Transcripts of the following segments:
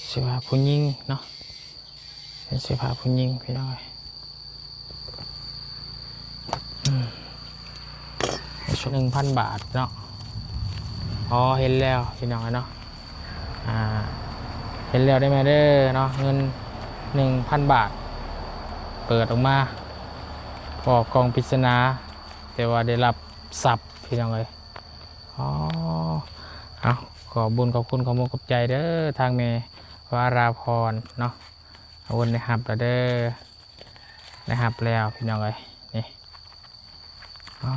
เสื้อผ้าผู้หญิงเนาะเป็นเสื้อผ้าผู้หญิงพี่น้องชุด1,000 บาทเนาะอ๋อเห็นแล้วพี่น้องเนาะเห็นแล้วได้ไหมเด้อเนาะเงิน 1,000 บาทเปิดออกมาบอกกองปริศนาแต่ว่าได้รับสับพี่น้องเลยอ๋อเอาขอบุญขอบคุณขอมุขขอบใจเด้อทางเมวาราพรเนาะเอาวนในหับแล้วเด้อในหับแล้วพี่น้องเลยนี่อ๋อ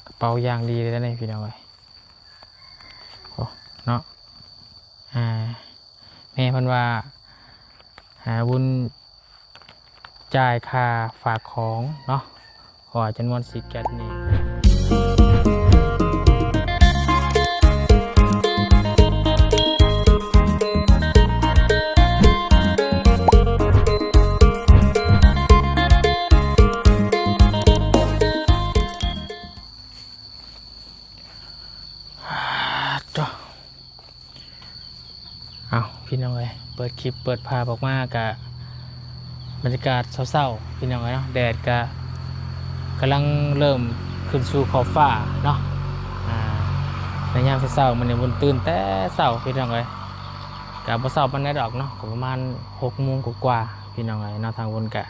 กระเป๋ายางดีเลยนะนี่พี่น้องเลยโอ้เนาะแม่พันว่าหาบุญจ่ายค่าฝากของเนาะขอจำนวน4 แก๊สนี้เอาพี่น้องเลยเปิดคลิปเปิดภาพออกมากะบรรยากาศเศร้าๆพี่น้องเลยเนาะแดดกำลังเริ่มขึ้นสู่ขอบฟ้าเนาะในยามเศร้ามันเนี่ยบนตื่นแต่เศร้าพี่น้องเลยกับเศร้าปันได้ดอกเนาะประมาณ6 โมงกว่าพี่น้องเลยเนาะทางบนกะ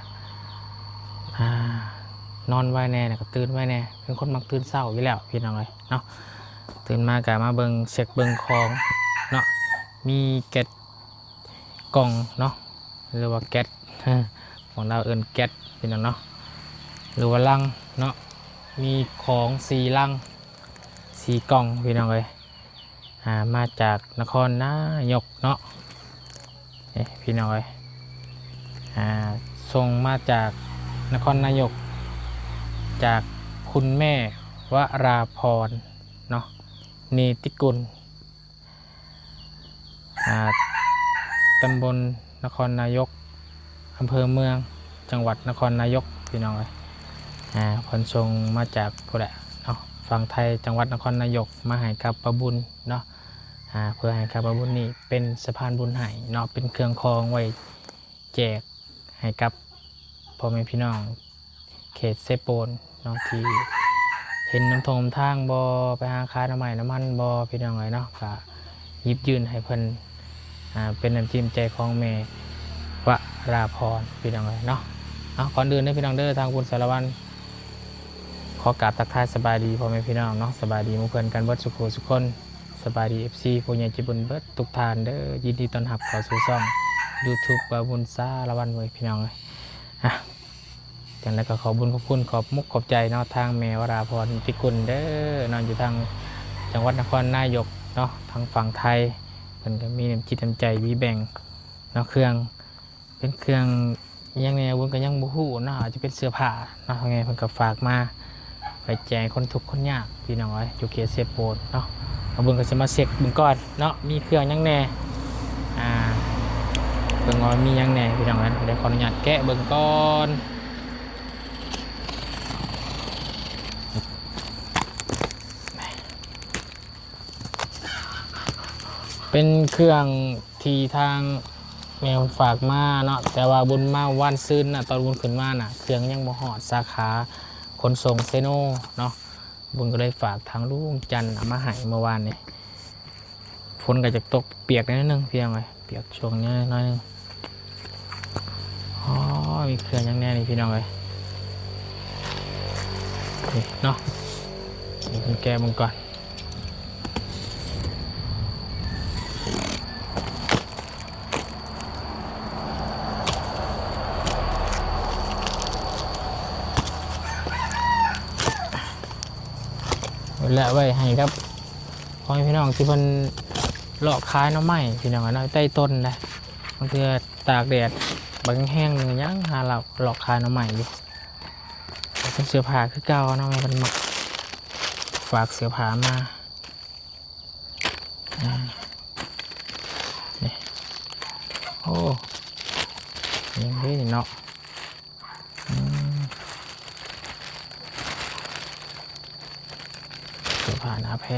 นอนไว้แน่ก็ตื่นไว้แน่เป็นคนมักตื่นเศร้าอยู่แล้วพี่น้องเลยเนาะตื่นมากะมาเบิงเช็คเบิงของเนาะมีแก๊สกล่องเนาะหรือว่าแก๊สของเราเอิ้นแก๊สพี่น้องเนาะหรือว่าลังเนาะมีของ4 ลัง4 กล่องพี่น้องเลยมาจากนครนายกเนาะพี่น้องเลยส่งมาจากนครนายกจากคุณแม่วราพรเนาะเนติกุลตำบลนครนายกอำเภอเมืองจังหวัดนครนายกพี่น้องเลยผลส่งมาจากพวกแหละเนาะฝั่งไทยจังหวัดนครนายกมาให้กับประบุญเนาะเพื่อให้กับประบุญนี่เป็นสะพานบุญให้เนาะเป็นเครื่องคองไว้แจกให้กับพ่อแม่พี่น้องเขตเซโปนเนาะที่เห็นน้ำทงทางบอไปหาค้าน้ำใหม่น้ำมันบอพี่น้องเลยเนาะก็ยิบยืนให้เพิ่นเป็นน้ำจิ้มใจของเมวราพรพี่น้องเลยเนาะก่อนอื่นได้พี่น้องเด้อทางคุณสารวัตรขอกราบทักทายสบายดีพ่อแม่พี่น้องเนาะสบายดีมุ่งเพื่อนกันเบิดสุขสุขคนสบายดี FC ผู้ใหญ่ใจบุญเบิดทุกทานเด้อยินดีต้อนรับเข้าสู่ช่อง YouTube บาบุญสารวัตรไว้พี่น้องเลยจังแล้วก็ขอบุญขอบคุณขอบมุกขอบใจเนาะทางเมวราพรติกุลเด้อนอนอยู่ทางจังหวัดนครนายกเนาะทางฝั่งไทยเพิ่นก็มีน้ำจิตน้ำใจวิแบ่งเนาะเครื่องเป็นเครื่องยังไงวุ้นก็ยังบูฮู้เนาะอาจจะเป็นเสื้อผ้าเนาะยังไงเพิ่นก็ฝากมาไปแจกคนทุกคนยากพี่น้องไว้อยู่เขตเซโปนเนาะบุญก็จะมาเช็คบุญก่อนเนาะมีเครื่องยังแน่เบิ่งว่ามียังแน่พี่น้องนั้นเดี๋ยวขออนุญาตแกะเบิ่งก่อนเป็นเครื่องที่ทางแมวฝากมาเนาะแต่ว่าบุญมาวันซื่นนะตอนบุญขึ้นมาน่ะเครื่องยังบ่ฮอดสาขาขนส่งเซโนเนาะบุญก็เลยฝากทางลุงจันทร์มาให้เมื่อวานนี้ฝนก็จะตกเปียกนิดนึงเพียงไงเปียกช่วงนี้น้อยนึงอ๋อมีเครื่องยังแน่นี่พี่น้องเลยนี่เนาะนี่คุณแกมึงก่อนและไว้ให้ครับพ่อพี่น้องที่เพิ่นหลอกขายน้ำไหม้พี่น้องน้อยใต้ต้นเลยบางทีตากแดดบางแห้งหนึ่งยังหาเราหลอกขายน้ำไหม้อยู่เป็นเสื้อผ้าคือเก่าเนาะมันมักฝากเสื้อผ้ามานี่โอ้ยังได้เนาะเสื้อผ้าหนาแพร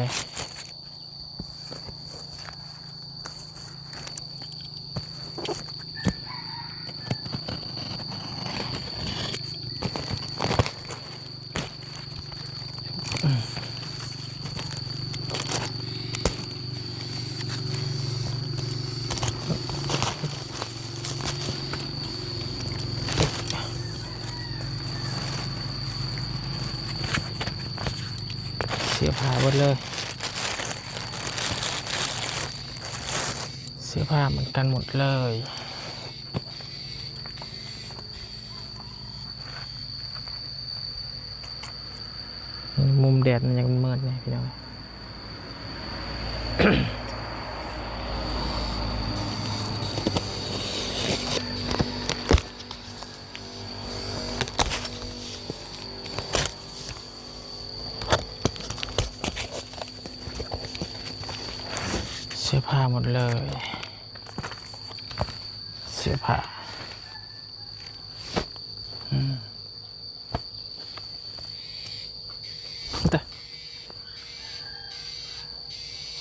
ดเลยเสื้อผ้าเหมือนกันหมดเลยมุมแดดมันยังมืดเนี่ยพี่น้องเสื้อผ้าหมดเลยเสื้อผ้า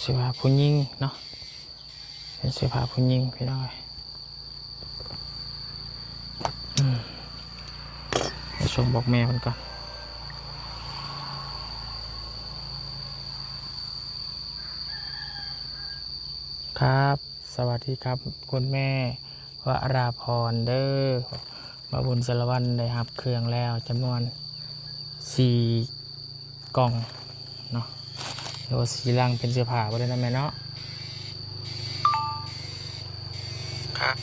เสื้อผ้าผู้หญิงเนาะเป็นเสื้อผ้าผู้หญิงพี่น้องไปชมบอกแม่มันก่อนครับสวัสดีครับคุณแม่วราพรเด้อมาบุญสารวัตรได้รับเครื่องแล้วจำนวน4กล่องเนาะแล้ว4ลังเป็นเสื้อผ้าไปเลยนะแม่เนาะครับ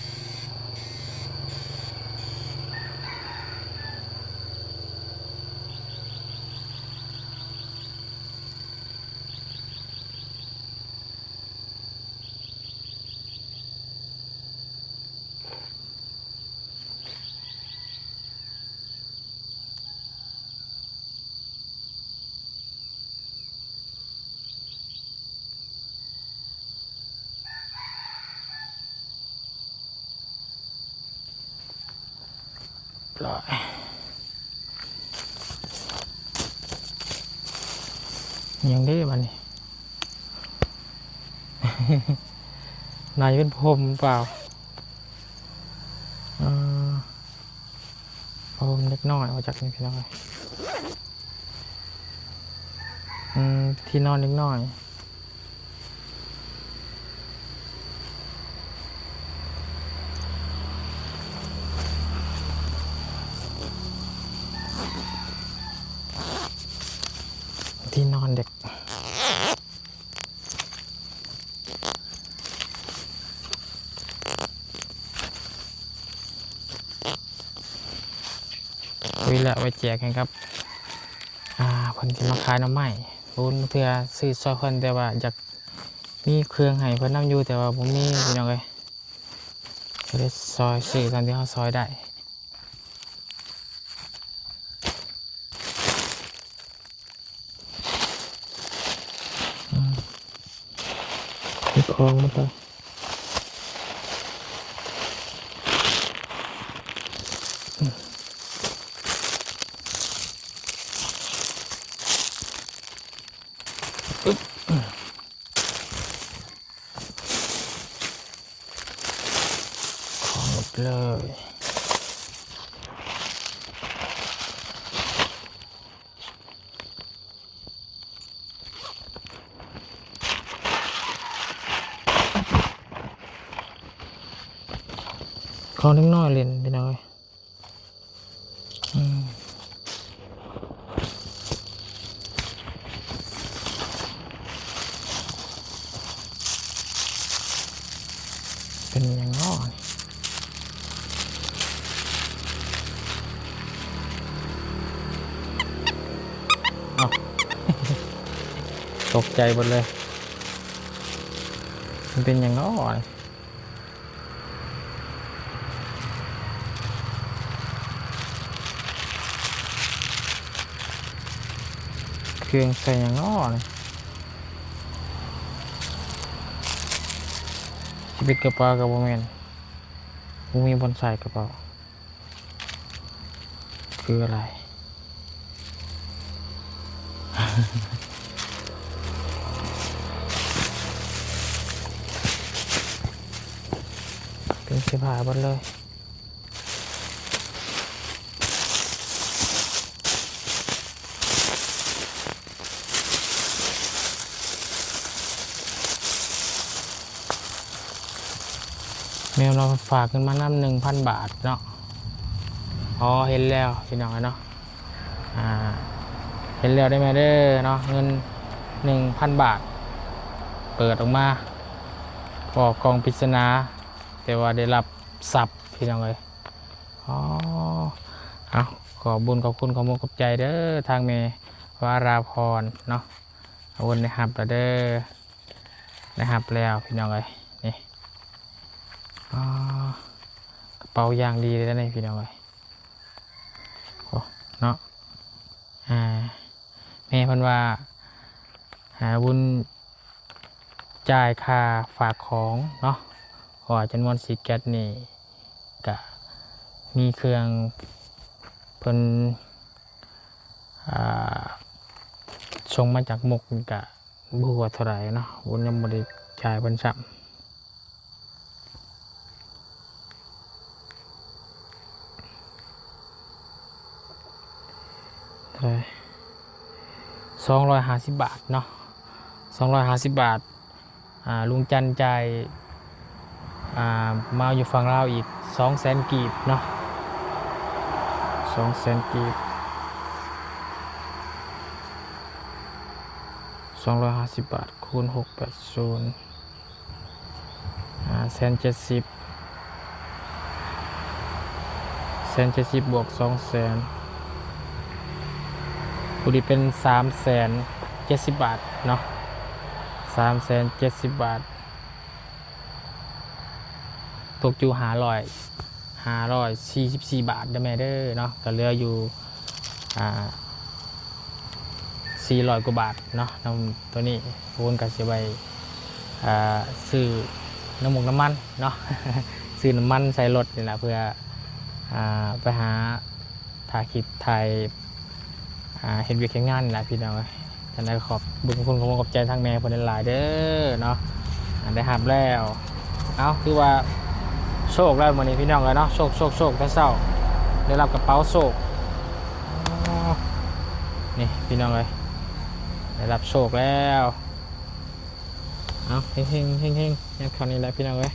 ร้อยยังได้บ้านี่ นายเป็นพรมเปล่าพรมเล็กน้อยเอาจากนี้พี่น้องเลยที่นอนเล็กน้อยที่นอนเด็กวิละไว้แจกกันครับคนจะมาขายน้ำใหม่รุ่นเพื่อซื้อซอยคนแต่ว่าอยากมีเครื่องให้เพื่อนน้ำอยู่แต่ว่าผมมีพี่น้องเลยจะได้ซอยซื้อตอนที่เขาซอยได้คลองมันก็ของหมดเลยของเล็กน้อยเล่นไปหน่อยเป็นอย่างน้อยตกใจหมดเลยมันเป็นอย่างน้อยเครื่องใส่อย่างน้อยชีวิตกระเป๋ากับโมเมนต์มีบนใส่กระเป๋าคืออะไร เป็นเสื้อผ้าหมดเลยเมลเราฝากเงินมาน้ำ1,000 บาทเนาะอ๋อเห็นแล้วพี่น้องเนาะเห็นแล้วได้ไหมเด้อเนาะเงิน 1,000 บาทเปิดออกมาพอกองปริศนาแต่ว่าได้รับทรัพย์พี่น้องเลยอ๋อเอาขอบุญขอบคุณขอมุณขอบใจเด้อทางเมวาราพรเนาะเอาวนในหับแล้วเด้อในหับแล้วพี่น้องเลยนี่อ๋อกระเป๋ายางดีเลยนะนี่พี่น้องเลยโอ้เนาะแม่เพิ่นว่าหาวุ้นจ่ายค่าฝากของเนาะขอจำนวน4 แก๊สนี่กะมีเครื่องเพิ่นส่งมาจากมุกกะบัวเท่าไหร่เนาะวุ้นยังบ่ได้จ่ายเพิ่นซ้ำ250 บาทเนาะ250 บาทลุงจันจ่ายมาอยู่ฝั่งลาวอีก 200,000 กีบเนาะ 200,000 กีบ250 บาทคูณ680170,000บวก 200,000พอดีเป็น 370 บาทเนาะ370 บาทตกอยู่544 บาทได้ไหมเด้อเนาะก็เหลืออยู่400 กว่าบาทเนาะน้ำตัวนี้วนกับเสียใบซื้อน้ำมันเนาะ ซื้อน้ำมันใส่รถนี่แหละเพื่อไปหาถ่ายคลิปถ่ายเห็นวิวแข่งงานนี่แหละพี่น้องท่านได้ขอบบุญคุณขอบใจทางแม่คนหลายเด้อเนาะได้หับแล้วเอาคือว่าโชคแล้ววันนี้พี่น้องเลยเนาะโชคแต่เศร้าได้รับกระเป๋าโชคนี่พี่น้องเลยได้รับโชคแล้วเอาเฮงยังคราวนี้แหละพี่น้องเลย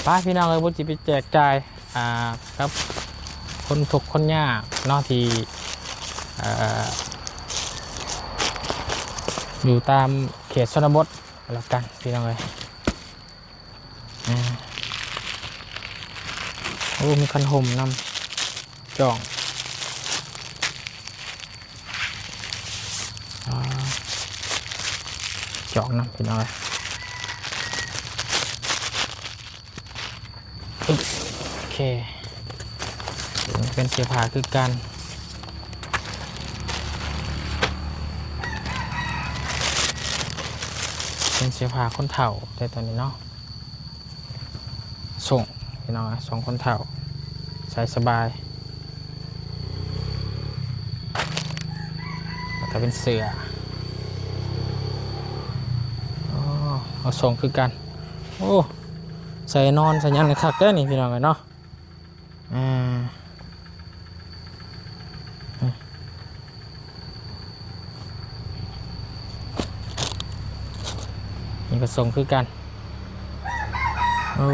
ป้าพี่น้องเลยบุจิไปแจกจ่ายครับคนทุกคนยากเนาะที่อยู่ตามเขตชนบทแล้วกันพี่น้องเลยโอ้มีคันห่มนำจ่องจอกน้ำพี่น้องเลยโอเคเป็นเสื้อผ้าคือกันเป็นเสื้อผ้าคนเฒ่าแต่ตอนนี้เนาะส่งพี่น้องส่งคนเฒ่าใส่สบายแล้วก็เป็นเสื้อเอาส่งคือกันโอ้ใส่นอนใส่ยันคักได้นี่พี่น้องเลยเนาะนี่ก็ส่งคือกันโอ้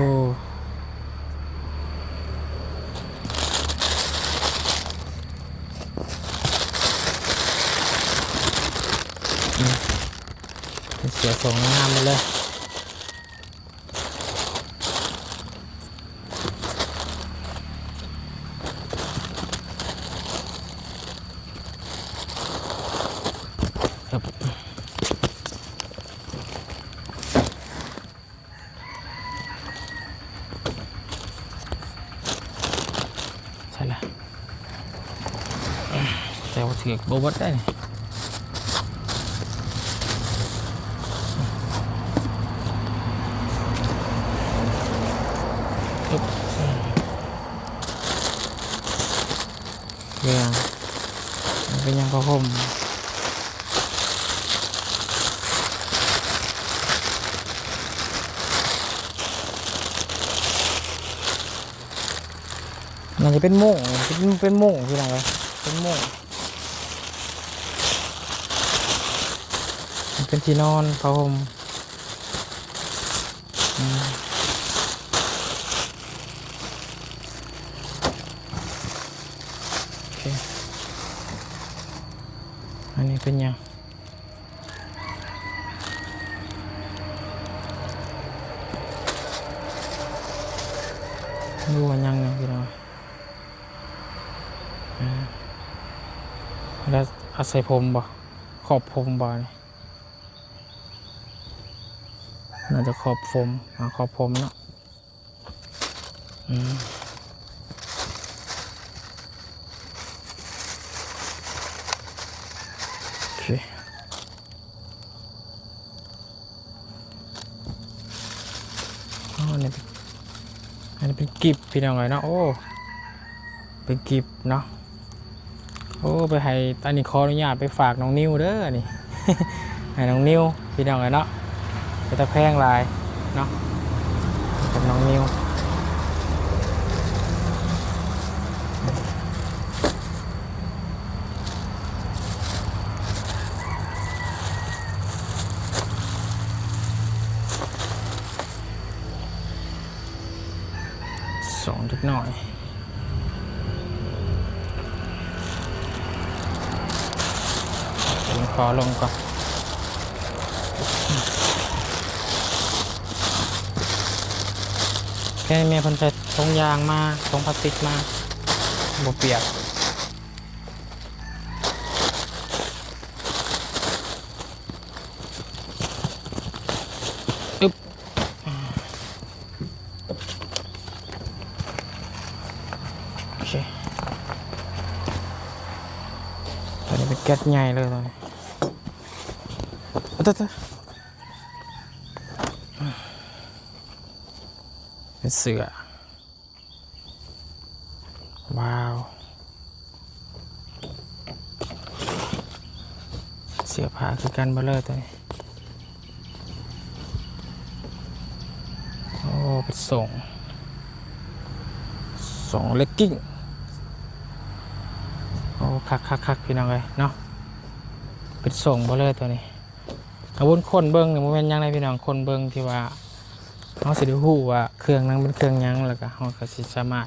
เสียส่งงามไปเลยครับใช่แล้วแต่ว่าถือโบวัดได้นี่เรื่องเป็นยังพอผมมันจะเป็นโม่งเป็นโม่งคืออะไรเป็นโม่งเป็นที่นอนพอผมโอเค เป็นยังดูว่ายังพี่น้องแล้วอาศัยผมบ่ขอบผมบ่เนี่ยน่าจะขอบผมขอบผมเนาะโอเคอันนี้เป็นกิบพี่น้องเลยเนาะโอ้เป็นกิบเนาะโอ้ไปให้ตอนนี้ขออนุญาตไปฝากน้องนิวเด้อนี่ ให้น้องนิวพี่น้องเลยเนาะไปตะแพงลายเนาะกับน้องนิวส่งเล็กหน่อยขอลงก่อนแค่เมียพันใส่ทงยางมาทงพลาสติกมาบ่เปียกอึ๊บโอเคตอนนี้เป็นแก๊สใหญ่เลยตอนนี้เป็นเสือว้าวเสื้อผ้าคือกันเบลเลอร์ตัวนี้โอ้เป็นส่งเลกกิ้งโอ้คักพี่น้องเลยเนาะเป็นส่งเบลเลอร์ตัวนี้อาวุธคนเบิ้งเนี่ยมันเป็นยังไงพี่น้องคนเบิ้งที่ว่าเขาสิได้ฮู้ว่าเครื่องนั้นเป็นเครื่องยังแล้วก็เขาก็สิสามารถ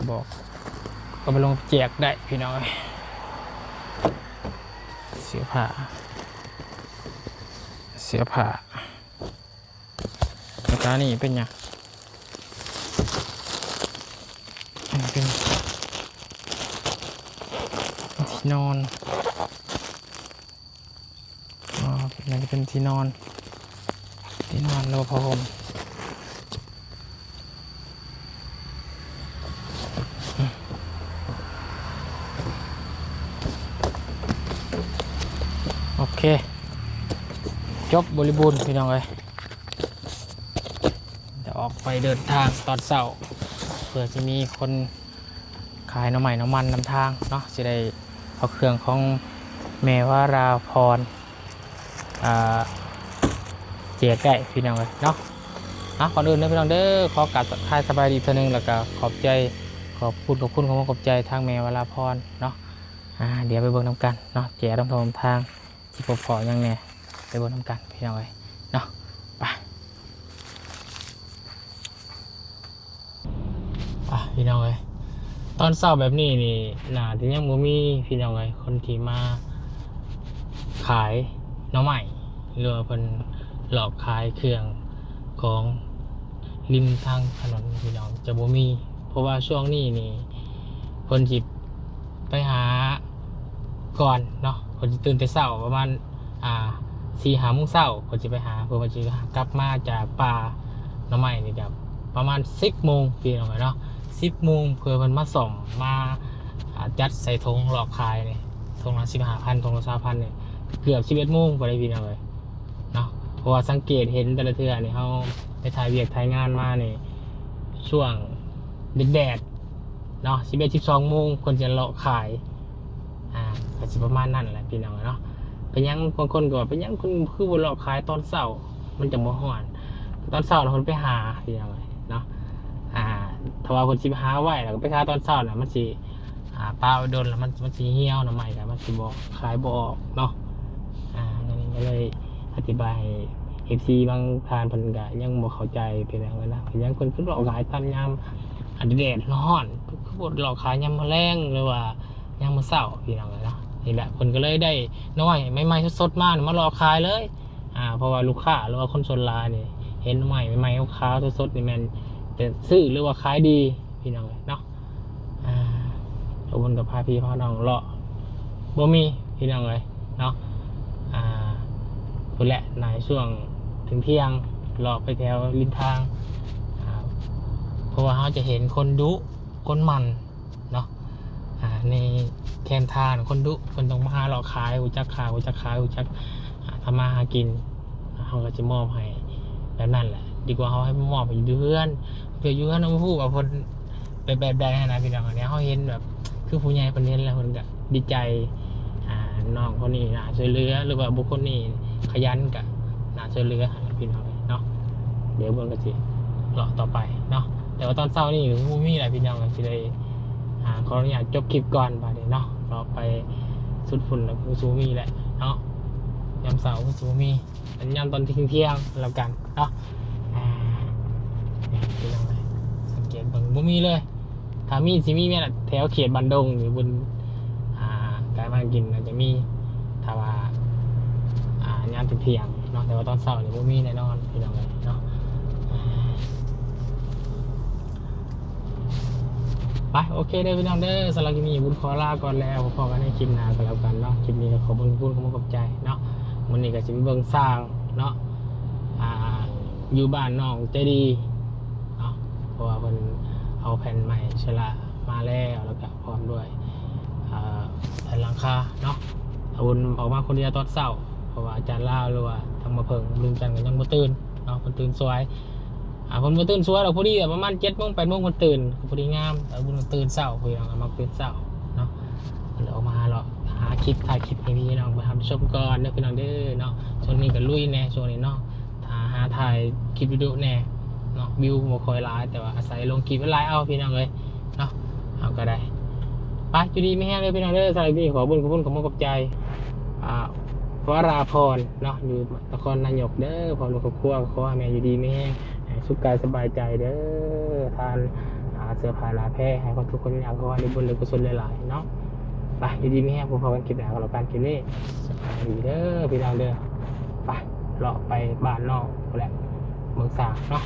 บอกเอาไปลงแจกได้พี่น้องเสื้อผ้าแล้วก็นี่เป็นยังเป็นที่นอนน่าจะเป็นที่นอนโลพรมโอเคจบบริบูรณ์พี่น้องเลยจะออกไปเดินทางตอนเช้าเพื่อจะมีคนขายน้ำใหม่น้ำมันนำทางเนาะจะได้เอาเครื่องของเมวาราพรเจียกได้พี่น้องเลยเนาะก่อนอื่นนะพี่น้องเด้อขอกราบทักสบายดีเท่านึงแล้วก็ขอบคุณขอบใจทางเมวาราพรเนาะเดี๋ยวไปเบิ่งน้ำกันเนาะเจียทางที่พอยังเนี่ยไปเบิ่งน้ำกันพี่น้องเลยเนาะไปพี่น้องเลยตอนเช้าแบบนี้นี่น่าที่ยังบ่มีพี่น้องเลยคนที่มาขายน้องใหม่หรือว่าเพิ่นหลอกขายเครื่องของริมทางถนนพี่น้องจะบ่มีเพราะว่าช่วงนี้นี่เพิ่นสิไปหาก่อนเนาะเพิ่นสิตื่นแต่เช้าประมาณ4-5 โมงเช้าเพิ่นสิไปหาเพิ่นว่าสิกลับมาจากป่าน้องใหม่นี่ครับประมาณ10 โมงพี่น้องเนาะ10 โมงเพื่อมันมาส่งมาจัดใส่ธงหลอกขายนี่ธงละ 15,000 ธงละ 20,000เนี่ยเกือบ 11 โมงพอได้พี่น้องเลยเนาะเพราะว่าสังเกตเห็นแต่ละเทื่อนี่เขาไปถ่ายเวียกถ่ายงานมานี่ช่วงแดดเนาะ 11-12 โมงคนจะหลอกขายก็สิประมาณนั้นแหละพี่น้องเนาะเป็นยังบางคนก็เป็นยังคนคือบนหลอกขายตอนเช้ามันจะบ่ฮ้อนตอนเช้าเราคนไปหาพี่น้องเลยเนาะถ้าว่าคนสิไปหาไว้แล้วก็ไปหาตอนเช้าน่ะมันสิปลาโดนแล้วมันสิเหี่ยวหน่อใหม่กันมันสิบ่ขายบ่ออกเนาะนี่ก็เลยอธิบายให้ FC บางทานเพิ่นก็ยังบ่เข้าใจเป็นจังได๋นะยังคนคือหลอกขายตามยามแดดร้อนคือบ่หลอกขายยามแมลงหรือว่า ยังมื้อเช้าพี่น้องเลยเนาะนี่แหละเพิ่นก็เลยได้น้อยใหม่ๆสดๆมารอขายเลยเพราะว่าลูกค้าหรือว่าคนส่วนหลายนี่เห็นใหม่ๆขาวๆสดๆนี่แม่นจะซื้อหรือว่าขายดีพี่น้องเลยเนาะทุกคนกับพาพี่พาน้องเลาะบ่มีพี่น้องเลยเนาะพุ่นแหละในช่วงถึงเที่ยงเลาะไปแถวริมทางเพราะว่าเขาจะเห็นคนดุคนมันเนาะในแคนทานคนดุคนต้องมาหาเลาะขายอุจักขายอุจักทำมาหากินเขาก็จะมอบให้แบบนั้นแหละดีกว่าเขาให้มอบไปอยู่เพื่อนอยู่เพื่อนน้องผู้กับคนเป็นแบบใดนะพี่น้องอันนี้เขาเห็นแบบคือผู้ใหญ่คนนี้แล้วคนก็ดีใจน้องคนนี้น่าช่วยเหลือหรือว่าบุคคลนี้ขยันกับน่าช่วยเหลือพี่น้องเนาะเดี๋ยวเบิ่งกันสิเลาะต่อไปเนาะแต่ว่าตอนเช้านี่ผู้มีอะไรพี่น้องก็จะได้ขออนุญาตจบคลิปก่อนไปเนาะเราไปสุดฝุ่นแล้วผู้สูมีแหละเนาะยามเสาร์ผู้สูมีอันยามตอนเที่ยงแล้วกันเนาะพี่น้องเลยสังเกตเบิ่งบ่มีเลยถ้ามีสิมีแม่น่ะแถวเขตบันดงหรือบนกายมากินอาจจะมีถ้าว่ายามเที่ยงเนาะแต่ว่าตอนเช้านี่บ่มีแน่นอนพี่น้องเลยเนาะไปโอเคเด้อพี่น้องเด้อสำหรับคลิปนี้บุญขอลาก่อนแล้วพอกันในคลิปหน้าก็แล้วกันเนาะคลิปนี้ก็ขอบุญขอขอบใจเนาะวันนี้ก็จะมีเบิ่งสร้างเนาะอยู่บ้านน้องใจดีเนาะเพราะว่าเพิ่นเอาแผ่นใหม่ชละมาแล้วก็พร้อมด้วยแผ่นหลังคาเนาะอาวุธออกมาคนเดียวตอนเช้าเพราะว่าอาจารย์ล่าหรือว่าทางมาเพิ่งลืมจันกันยังบ่ตื่นเนาะคนตื่นสวยคนมาตื่นสวยเราพอดีแต่ประมาณ7 โมง 8 โมงคนตื่นพอดีงามแต่บุญตื่นเช้าคุยกันมาตื่นเช้าเนาะเดี๋ยวออกมาหรอกหาคลิปถ่ายคลิปให้พี่น้องไปทำชมก่อนเด้อพี่น้องเด้อเนาะช่วงนี้ก็ลุยแน่ช่วงนี้เนาะหาถ่ายคลิปวิดีโอแน่เนาะวิวบ่ค่อยหลายแต่ว่าอาศัยลงคลิปไว้หลายเอาพี่น้องเลยเนาะเอาก็ได้ไปอยู่ดีไม่แห้งเลยพี่น้องเด้อสำหรับที่ขอบุญขอบใจวราพรเนาะอยู่นครนายกเด้อพร้อมกับครอบครัวขอให้แม่อยู่ดีไม่แห้งสุขกายสบายใจเด้อทานเสื้อผ้าหนาแพร่ให้คนทุกคนอยากขอให้บุญเลยกุศลหลายๆเนาะไปอยู่ดีไม่แห้งพอกันคลิปหน้าก็แล้วกันคลิปนี้สบายดีเด้อพี่น้องเด้อไปเลาะไปบ้านนอกแหละเมืองสางเนาะ